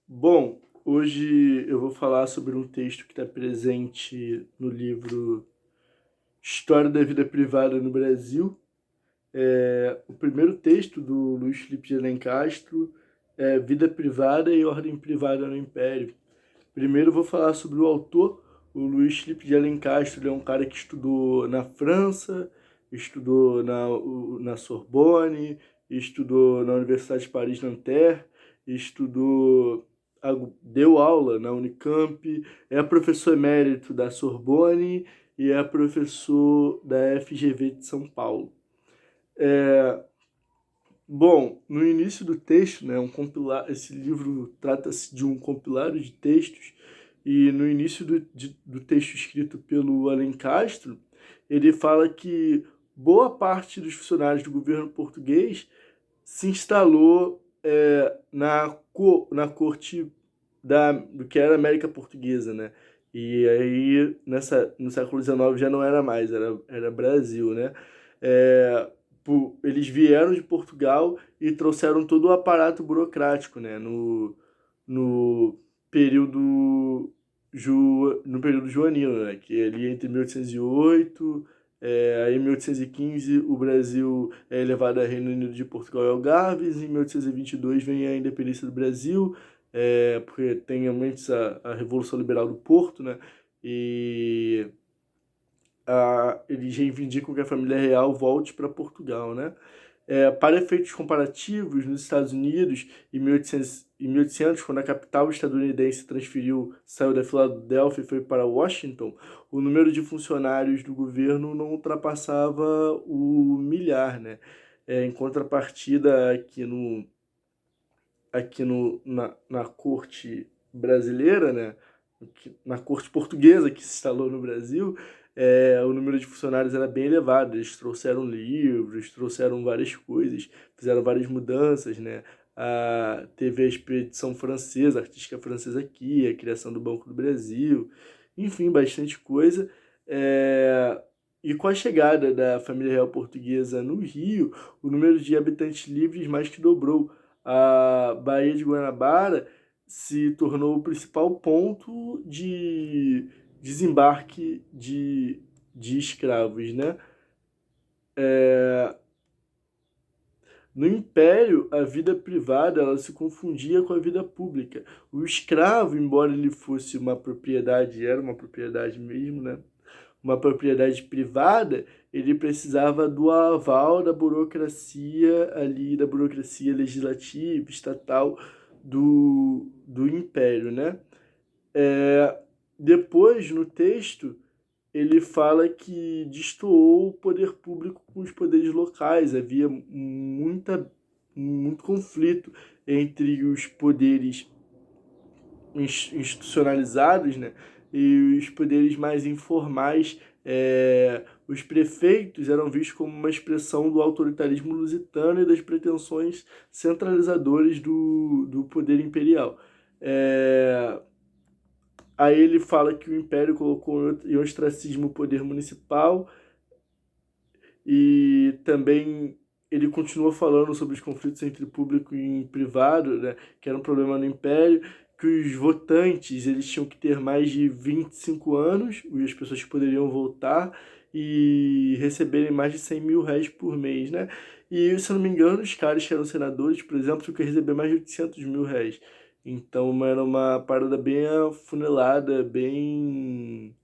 Bom, hoje eu vou falar sobre um texto que está presente no livro História da Vida Privada no Brasil. O primeiro texto do Luiz Felipe de Alencastro é Vida Privada e Ordem Privada no Império. Primeiro eu vou falar sobre o autor. O Luiz Felipe de Alencastro, ele é um cara que estudou na França, estudou na Sorbonne, estudou na Universidade de Paris-Nanterre, estudou, deu aula na Unicamp, é professor emérito da Sorbonne e é professor da FGV de São Paulo. Bom, no início do texto, né, esse livro trata-se de um compilado de textos, e no início do texto escrito pelo Alencastro, ele fala que boa parte dos funcionários do governo português se instalou na corte do que era a América Portuguesa, né? E aí, no século XIX já não era mais, era Brasil, né? É, Eles vieram de Portugal e trouxeram todo o aparato burocrático, né? No período, no período joanino, né? Que é ali entre 1808, aí em 1815 o Brasil é levado a Reino Unido de Portugal e Algarves, em 1822 vem a independência do Brasil, porque tem antes a Revolução Liberal do Porto, né? E eles reivindicam que a família real volte para Portugal, né? Para efeitos comparativos, nos Estados Unidos, em 1800, quando a capital estadunidense saiu da Filadélfia e foi para Washington, o número de funcionários do governo não ultrapassava o milhar, né? Em contrapartida, na corte brasileira, né? Na corte portuguesa que se instalou no Brasil, o número de funcionários era bem elevado. Eles trouxeram livros, trouxeram várias coisas, fizeram várias mudanças, né? Teve a expedição francesa, artística francesa aqui, a criação do Banco do Brasil, enfim, bastante coisa. E com a chegada da família real portuguesa no Rio, o número de habitantes livres mais que dobrou. A Baía de Guanabara se tornou o principal ponto de desembarque de escravos, né? No Império, a vida privada ela se confundia com a vida pública. O escravo, embora ele fosse uma propriedade, era uma propriedade mesmo, né? Uma propriedade privada, ele precisava do aval da burocracia ali, da burocracia legislativa, estatal do Império, né? Depois, no texto, ele fala que destoou o poder público com os poderes locais. Havia muito conflito entre os poderes institucionalizados, né, e os poderes mais informais. Os prefeitos eram vistos como uma expressão do autoritarismo lusitano e das pretensões centralizadoras do poder imperial. Aí ele fala que o Império colocou em ostracismo o poder municipal, e também ele continua falando sobre os conflitos entre público e privado, né, que era um problema no Império, que os votantes eles tinham que ter mais de 25 anos, as pessoas que poderiam votar, e receberem mais de 100 mil réis por mês, né? E, se eu não me engano, os caras que eram senadores, por exemplo, tinham que receber mais de 800 mil réis. Então era uma parada bem afunilada, bem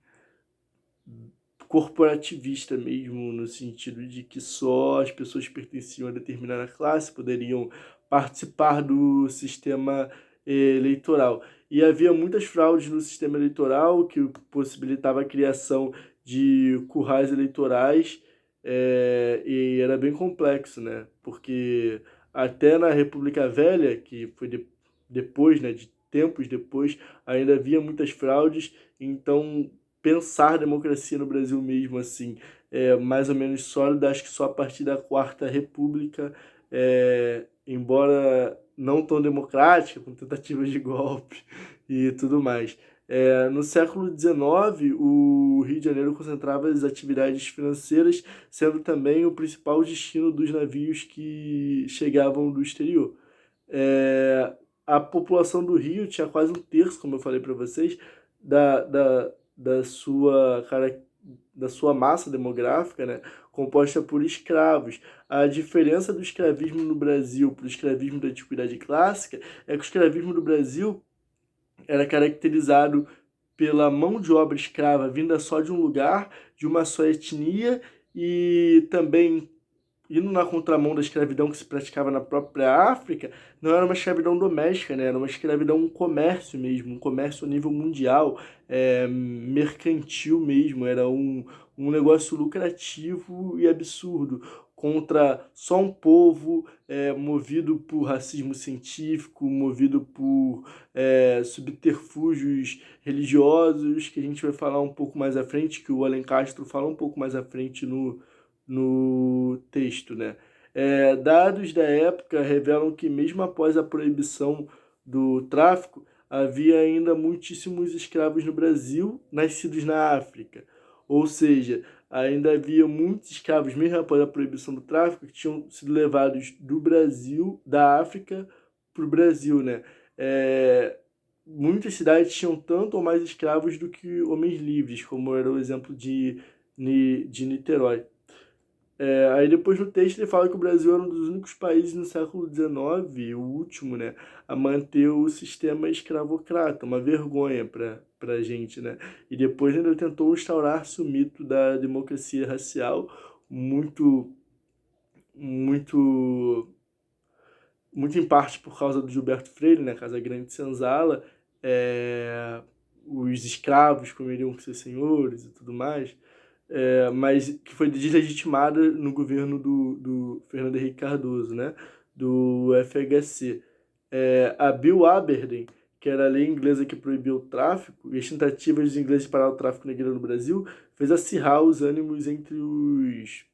corporativista mesmo, no sentido de que só as pessoas que pertenciam a determinada classe poderiam participar do sistema eleitoral. E havia muitas fraudes no sistema eleitoral que possibilitava a criação de currais eleitorais, e era bem complexo, né? Porque até na República Velha, que foi depois, né, de tempos depois, ainda havia muitas fraudes, então pensar democracia no Brasil mesmo, assim, mais ou menos sólida, acho que só a partir da Quarta República, embora não tão democrática, com tentativas de golpe e tudo mais. No século XIX, o Rio de Janeiro concentrava as atividades financeiras, sendo também o principal destino dos navios que chegavam do exterior. É, a população do Rio tinha quase um terço, como eu falei para vocês, da, da, da sua, da sua massa demográfica, né, composta por escravos. A diferença do escravismo no Brasil para o escravismo da Antiguidade Clássica é que o escravismo do Brasil era caracterizado pela mão de obra escrava vinda só de um lugar, de uma só etnia, e também indo na contramão da escravidão que se praticava na própria África, não era uma escravidão doméstica, né? Era uma escravidão, um comércio mesmo, um comércio a nível mundial, mercantil mesmo, era um negócio lucrativo e absurdo, contra só um povo movido por racismo científico, movido por subterfúgios religiosos, que a gente vai falar um pouco mais à frente, que o Alencastro fala um pouco mais à frente no texto, né? Dados da época revelam que mesmo após a proibição do tráfico, havia ainda muitíssimos escravos no Brasil, nascidos na África. Ou seja, ainda havia muitos escravos, mesmo após a proibição do tráfico, que tinham sido levados do Brasil, da África, para o Brasil, né? Muitas cidades tinham tanto ou mais escravos do que homens livres, como era o exemplo de Niterói. Aí depois no texto ele fala que o Brasil era um dos únicos países no século XIX, o último, né, a manter o sistema escravocrata, uma vergonha para a gente, né? E depois ainda tentou instaurar-se o mito da democracia racial, muito, muito, muito em parte por causa do Gilberto Freire, né, Casa Grande Senzala, os escravos comeriam com seus senhores e tudo mais. Mas que foi deslegitimada no governo do Fernando Henrique Cardoso, né? Do FHC. A Bill Aberdeen, que era a lei inglesa que proibiu o tráfico, e as tentativas dos ingleses de parar o tráfico negreiro no Brasil, fez acirrar os ânimos entre os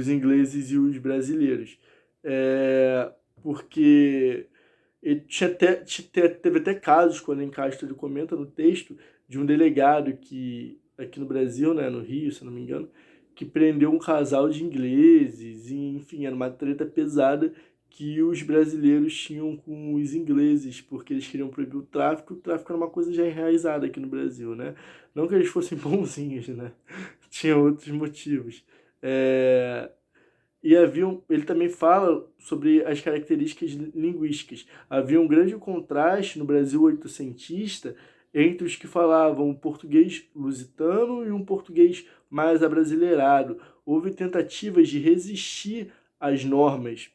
ingleses e os brasileiros. Porque teve até casos, quando em Castro ele comenta no texto, de um delegado que aqui no Brasil, né, no Rio, se não me engano, que prendeu um casal de ingleses, e, enfim, era uma treta pesada que os brasileiros tinham com os ingleses, porque eles queriam proibir o tráfico era uma coisa já enraizada aqui no Brasil, né? Não que eles fossem bonzinhos, né? Tinha outros motivos. Ele também fala sobre as características linguísticas. Havia um grande contraste no Brasil oitocentista entre os que falavam um português lusitano e um português mais abrasileirado. Houve tentativas de resistir às normas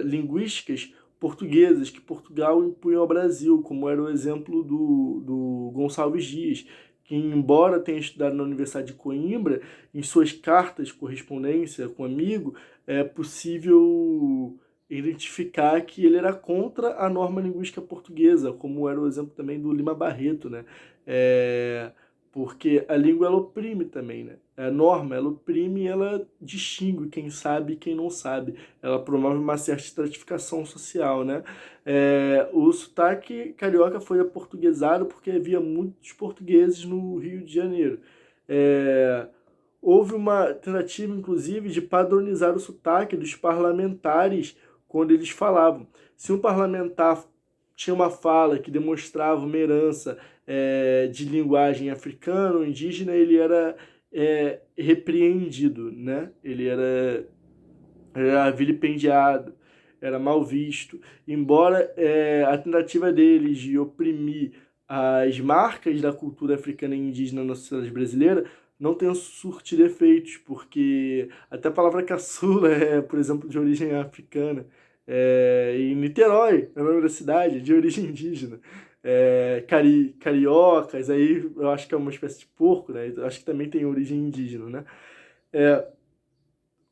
linguísticas portuguesas que Portugal impunha ao Brasil, como era o exemplo do Gonçalves Dias, que, embora tenha estudado na Universidade de Coimbra, em suas cartas, correspondência com amigo, é possível identificar que ele era contra a norma linguística portuguesa, como era o exemplo também do Lima Barreto, né? Porque a língua ela oprime também, né? A norma ela oprime e ela distingue quem sabe e quem não sabe. Ela promove uma certa estratificação social, né? O sotaque carioca foi aportuguesado porque havia muitos portugueses no Rio de Janeiro. Houve uma tentativa, inclusive, de padronizar o sotaque dos parlamentares quando eles falavam. Se um parlamentar tinha uma fala que demonstrava uma herança de linguagem africana ou indígena, ele era repreendido, né? Ele era vilipendiado, era mal visto. Embora a tentativa deles de oprimir as marcas da cultura africana e indígena na sociedade brasileira não tenha surtido efeitos, porque até a palavra caçula por exemplo, de origem africana. Em Niterói, é o nome da cidade, de origem indígena. Cariocas, aí eu acho que é uma espécie de porco, né? Eu acho que também tem origem indígena, né?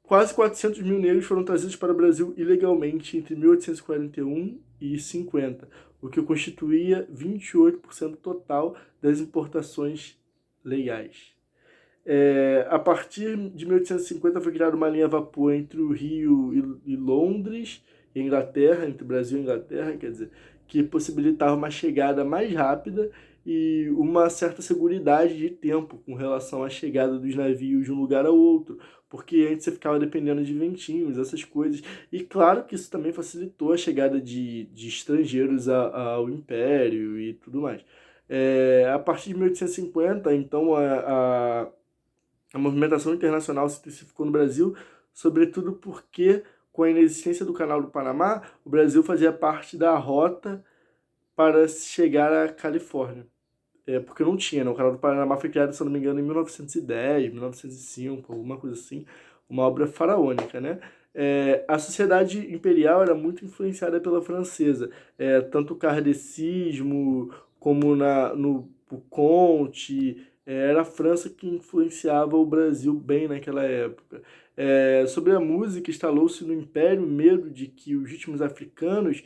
Quase 400 mil negros foram trazidos para o Brasil ilegalmente entre 1841 e 50, o que constituía 28% total das importações legais. A partir de 1850 foi criada uma linha a vapor entre o Rio e Londres, e Inglaterra, entre Brasil e Inglaterra, quer dizer, que possibilitava uma chegada mais rápida e uma certa seguridade de tempo com relação à chegada dos navios de um lugar ao outro, porque antes você ficava dependendo de ventinhos, essas coisas. E claro que isso também facilitou a chegada de estrangeiros ao Império e tudo mais. A partir de 1850, então, a movimentação internacional se intensificou no Brasil, sobretudo porque, com a inexistência do Canal do Panamá, o Brasil fazia parte da rota para chegar à Califórnia. Porque não tinha, né? O Canal do Panamá foi criado, se eu não me engano, em 1910, 1905, alguma coisa assim, uma obra faraônica, né? A sociedade imperial era muito influenciada pela francesa, tanto o kardecismo como no o Comte, era a França que influenciava o Brasil bem naquela época. Sobre a música, instalou-se no Império o medo de que os ritmos africanos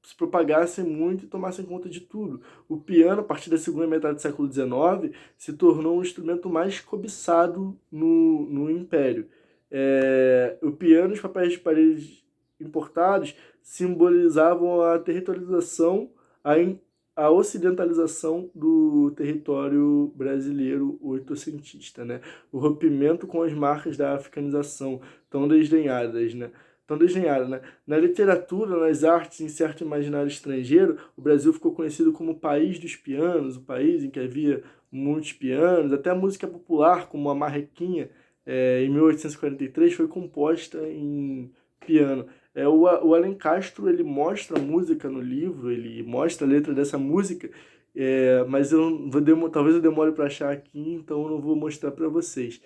se propagassem muito e tomassem conta de tudo. O piano, a partir da segunda metade do século XIX, se tornou um instrumento mais cobiçado no Império. O piano e os papéis de parede importados simbolizavam a territorialização, a ocidentalização do território brasileiro oitocentista, né? O rompimento com as marcas da africanização tão desdenhadas, né? Na literatura, nas artes, em certo imaginário estrangeiro, o Brasil ficou conhecido como o país dos pianos, o país em que havia muitos pianos. Até a música popular, como a Marrequinha, em 1843, foi composta em piano. O Alencastro, ele mostra a música no livro, ele mostra a letra dessa música, mas talvez eu demore para achar aqui, então eu não vou mostrar para vocês.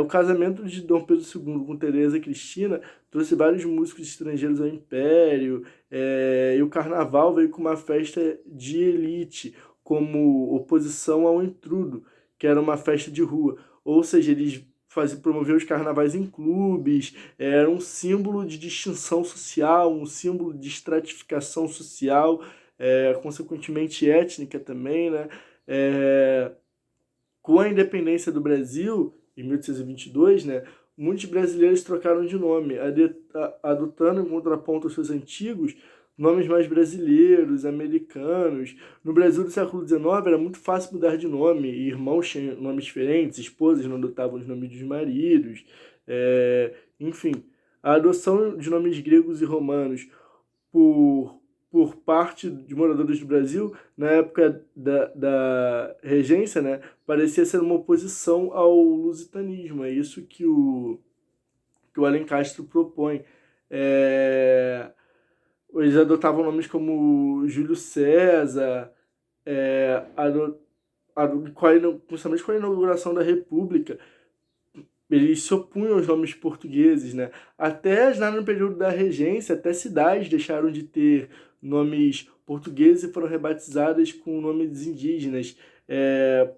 O casamento de Dom Pedro II com Teresa Cristina trouxe vários músicos estrangeiros ao Império, e o Carnaval veio com uma festa de elite, como oposição ao intrudo, que era uma festa de rua. Ou seja, eles promoviam os carnavais em clubes, era um símbolo de distinção social, um símbolo de estratificação social, consequentemente étnica também, né? Com a independência do Brasil, em 1822, né, muitos brasileiros trocaram de nome, adotando em contraponto aos seus antigos nomes mais brasileiros, americanos. No Brasil do século XIX era muito fácil mudar de nome, irmãos tinham nomes diferentes, esposas não adotavam os nomes dos maridos, enfim. A adoção de nomes gregos e romanos por, por parte de moradores do Brasil, na época da regência, né, parecia ser uma oposição ao lusitanismo. É isso que o Alencastro propõe. Eles adotavam nomes como Júlio César, principalmente com a inauguração da República, eles se opunham aos nomes portugueses, né? Até já no período da regência, até cidades deixaram de ter nomes portugueses e foram rebatizadas com nomes indígenas.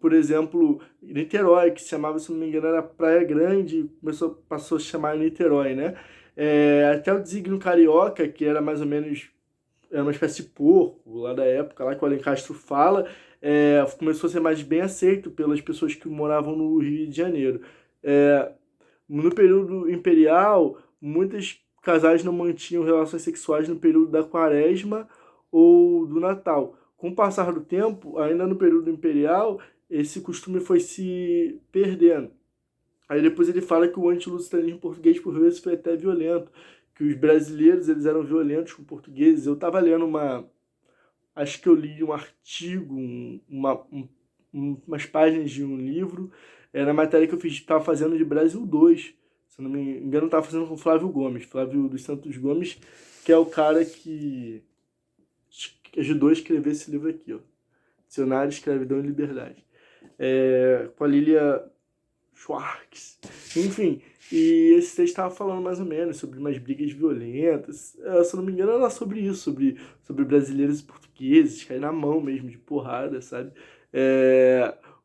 Por exemplo, Niterói, que se chamava, se não me engano, era Praia Grande, passou a se chamar Niterói, né? Até o desígnio carioca, que era mais ou menos, era uma espécie de porco lá da época, lá que o Alencastro fala, começou a ser mais bem aceito pelas pessoas que moravam no Rio de Janeiro. No período imperial, muitos casais não mantinham relações sexuais no período da Quaresma ou do Natal. Com o passar do tempo, ainda no período imperial, esse costume foi se perdendo. Aí depois ele fala que o antilusitanismo português, por vezes, foi até violento, que os brasileiros eles eram violentos com portugueses. Eu estava lendo acho que eu li um artigo, umas páginas de um livro, na matéria que eu estava fazendo de Brasil 2, se não me engano, estava fazendo com Flávio Gomes, Flávio dos Santos Gomes, que é o cara que ajudou a escrever esse livro aqui, ó, Dicionário, Escravidão e Liberdade, com a Lilia Schwartz, enfim, e esse texto estava falando mais ou menos sobre umas brigas violentas, se eu não me engano era sobre isso, sobre brasileiros e portugueses, cair na mão mesmo, de porrada, sabe?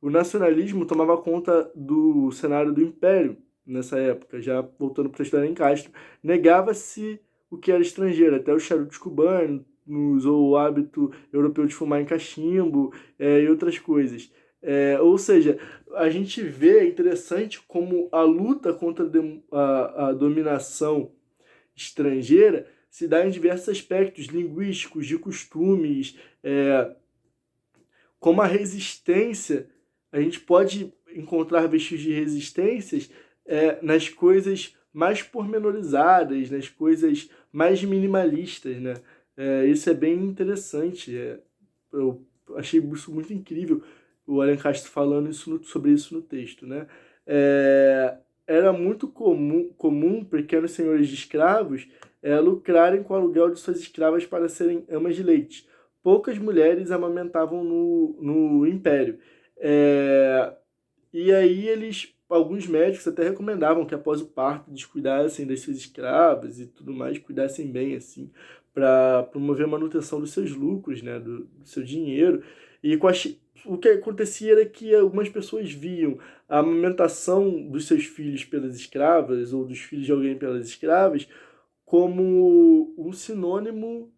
O nacionalismo tomava conta do cenário do Império nessa época, já voltando para a história em Castro, negava-se o que era estrangeiro, até os charutos cubanos, usou o hábito europeu de fumar em cachimbo, e outras coisas. Ou seja, a gente vê, interessante como a luta contra a dominação estrangeira se dá em diversos aspectos linguísticos, de costumes, como a resistência, a gente pode encontrar vestígios de resistências nas coisas mais pormenorizadas, nas coisas mais minimalistas, né? Isso é bem interessante. Eu achei isso muito incrível, o Alan Castro falando sobre isso no texto, né? É, Era muito comum pequenos senhores de escravos lucrarem com o aluguel de suas escravas para serem amas de leite. Poucas mulheres amamentavam no Império. É, e aí alguns médicos até recomendavam que após o parto descuidassem das suas escravas e tudo mais, cuidassem bem, assim, para promover a manutenção dos seus lucros, né, do seu dinheiro. E o que acontecia era que algumas pessoas viam a amamentação dos seus filhos pelas escravas, ou dos filhos de alguém pelas escravas, como um sinônimo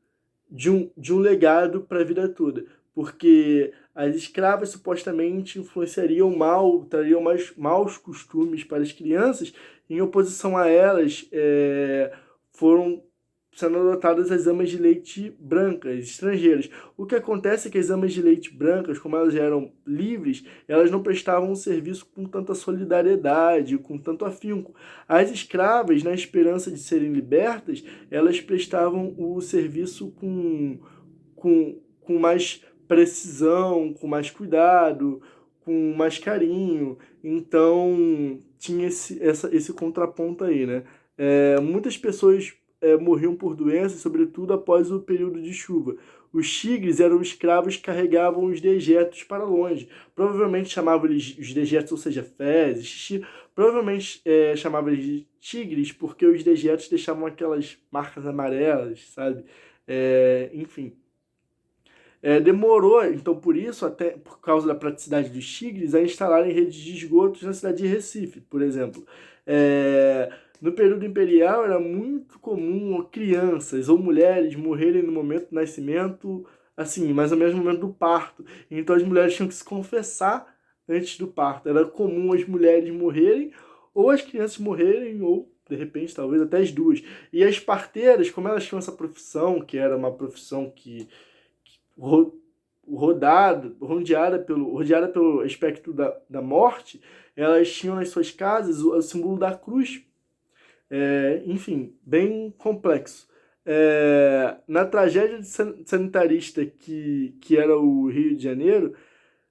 de um legado para a vida toda. Porque as escravas supostamente influenciariam mal, trariam mais maus costumes para as crianças, em oposição a elas, foram sendo adotadas as amas de leite brancas, estrangeiras. O que acontece é que as amas de leite brancas, como elas eram livres, elas não prestavam um serviço com tanta solidariedade, com tanto afinco. As escravas, na esperança de serem libertas, elas prestavam o serviço com mais precisão, com mais cuidado, com mais carinho. Então, tinha esse contraponto aí, né? Muitas pessoas morriam por doenças, sobretudo após o período de chuva. Os tigres eram escravos que carregavam os dejetos para longe. Provavelmente chamavam eles os dejetos, ou seja, fezes, xixi. Provavelmente chamavam eles de tigres porque os dejetos deixavam aquelas marcas amarelas, sabe? Enfim. Demorou, então por isso, até por causa da praticidade dos tigres, a instalarem redes de esgotos na cidade de Recife, por exemplo. No período imperial era muito comum crianças ou mulheres morrerem no momento do nascimento, assim, mais ou menos no momento do parto. Então as mulheres tinham que se confessar antes do parto. Era comum as mulheres morrerem, ou as crianças morrerem, ou de repente, talvez até as duas. E as parteiras, como elas tinham essa profissão, que era uma profissão que rodeada pelo aspecto da morte, elas tinham nas suas casas o símbolo da cruz. Enfim, bem complexo. Na tragédia sanitarista que era o Rio de Janeiro,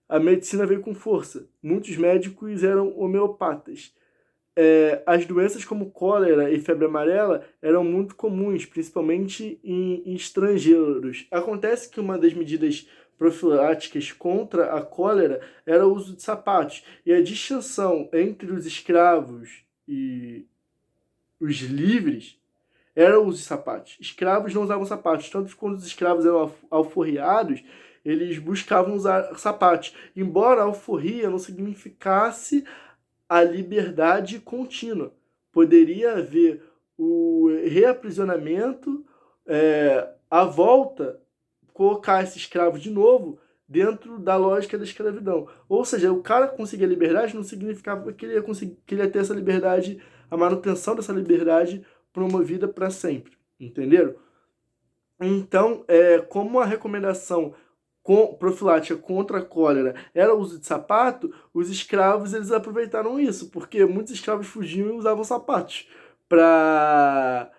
a medicina veio com força. Muitos médicos eram homeopatas. As doenças como cólera e febre amarela eram muito comuns, principalmente em estrangeiros. Acontece que uma das medidas profiláticas contra a cólera era o uso de sapatos, e a distinção entre os escravos e os livres era o uso de sapatos. Escravos não usavam sapatos, tanto que quando os escravos eram alforriados, eles buscavam usar sapatos, embora a alforria não significasse a liberdade contínua. Poderia haver o reaprisionamento, a volta, colocar esse escravo de novo dentro da lógica da escravidão. Ou seja, o cara conseguir a liberdade não significava que ele ia ter essa liberdade, a manutenção dessa liberdade promovida para sempre. Entenderam? Então, como a recomendação profilática contra a cólera era o uso de sapato, os escravos eles aproveitaram isso, porque muitos escravos fugiam e usavam sapatos para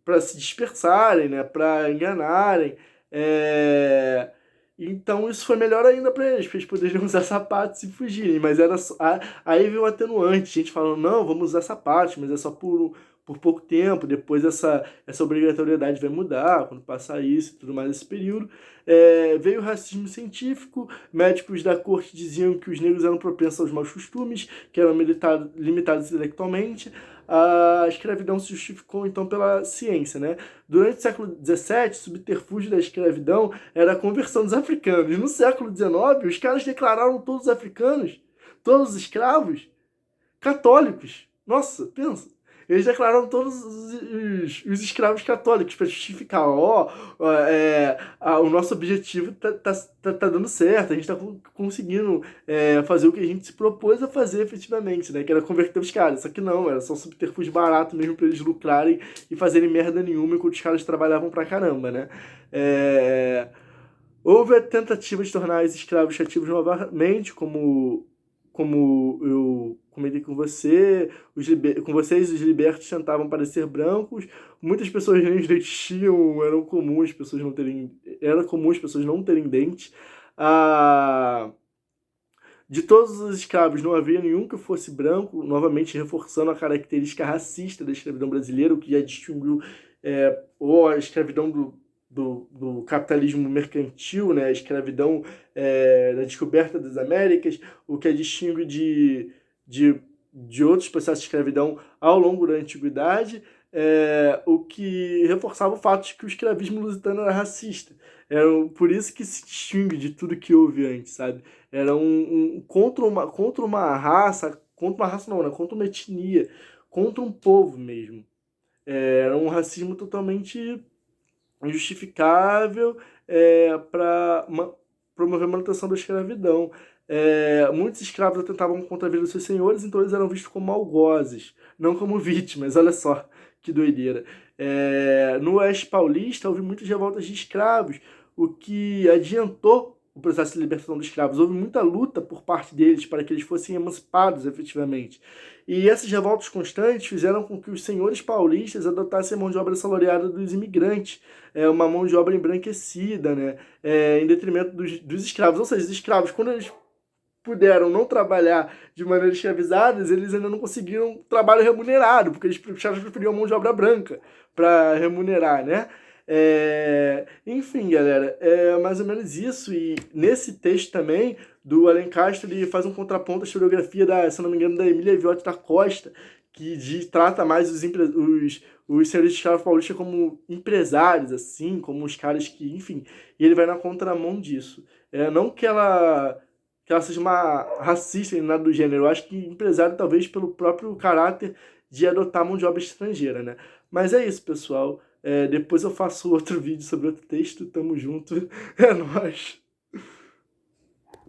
para se dispersarem, né, para enganarem. Então isso foi melhor ainda para eles poderiam usar sapatos e fugirem, mas era aí veio um atenuante, gente falando, não, vamos usar sapatos, mas é só por pouco tempo, depois essa obrigatoriedade vai mudar, quando passar isso e tudo mais nesse período. Veio o racismo científico, médicos da corte diziam que os negros eram propensos aos maus costumes, que eram limitados intelectualmente. A escravidão se justificou então pela ciência, né? Durante o século XVII, o subterfúgio da escravidão era a conversão dos africanos. No século XIX, os caras declararam todos os africanos, todos os escravos, católicos. Nossa, pensa. Eles declararam todos os escravos católicos para justificar, o nosso objetivo tá dando certo, a gente está conseguindo fazer o que a gente se propôs a fazer efetivamente, né? Que era converter os caras. Só que não, era só um subterfúgio barato mesmo para eles lucrarem e fazerem merda nenhuma enquanto os caras trabalhavam pra caramba, né? Houve a tentativa de tornar os escravos cativos novamente, como eu comentei com você, com vocês, os libertos tentavam parecer brancos, muitas pessoas negras era comum as pessoas não terem dentes. Ah, de todos os escravos, não havia nenhum que fosse branco, novamente reforçando a característica racista da escravidão brasileira, o que já distinguiu ou a escravidão do capitalismo mercantil, né, a escravidão da descoberta das Américas, o que a distingue de outros processos de escravidão ao longo da Antiguidade, o que reforçava o fato de que o escravismo lusitano era racista. Por isso que se distingue de tudo que houve antes, sabe? Era contra uma raça não, né? Contra uma etnia, contra um povo mesmo. Era um racismo totalmente injustificável para promover a manutenção da escravidão. Muitos escravos atentavam contra a vida dos seus senhores, então eles eram vistos como algozes, não como vítimas. Olha só que doideira. No Oeste Paulista houve muitas revoltas de escravos, o que adiantou o processo de libertação dos escravos. Houve muita luta por parte deles para que eles fossem emancipados efetivamente. E essas revoltas constantes fizeram com que os senhores paulistas adotassem a mão de obra assalariada dos imigrantes, uma mão de obra embranquecida, né? Em detrimento dos escravos. Ou seja, os escravos, quando eles puderam não trabalhar de maneira escravizada, eles ainda não conseguiram trabalho remunerado, porque eles preferiam mão de obra branca para remunerar, né? Enfim, galera, é mais ou menos isso. E nesse texto também, do Alencastre, ele faz um contraponto à historiografia se não me engano, da Emília Viotti da Costa, que trata mais os senhores de escravos paulistas como empresários, assim, como os caras que, enfim, e ele vai na contramão disso. Não que ela seja uma racista nem nada do gênero. Eu acho que empresário, talvez, pelo próprio caráter de adotar mão de obra estrangeira, né? Mas é isso, pessoal. Depois eu faço outro vídeo sobre outro texto. Tamo junto. É nóis.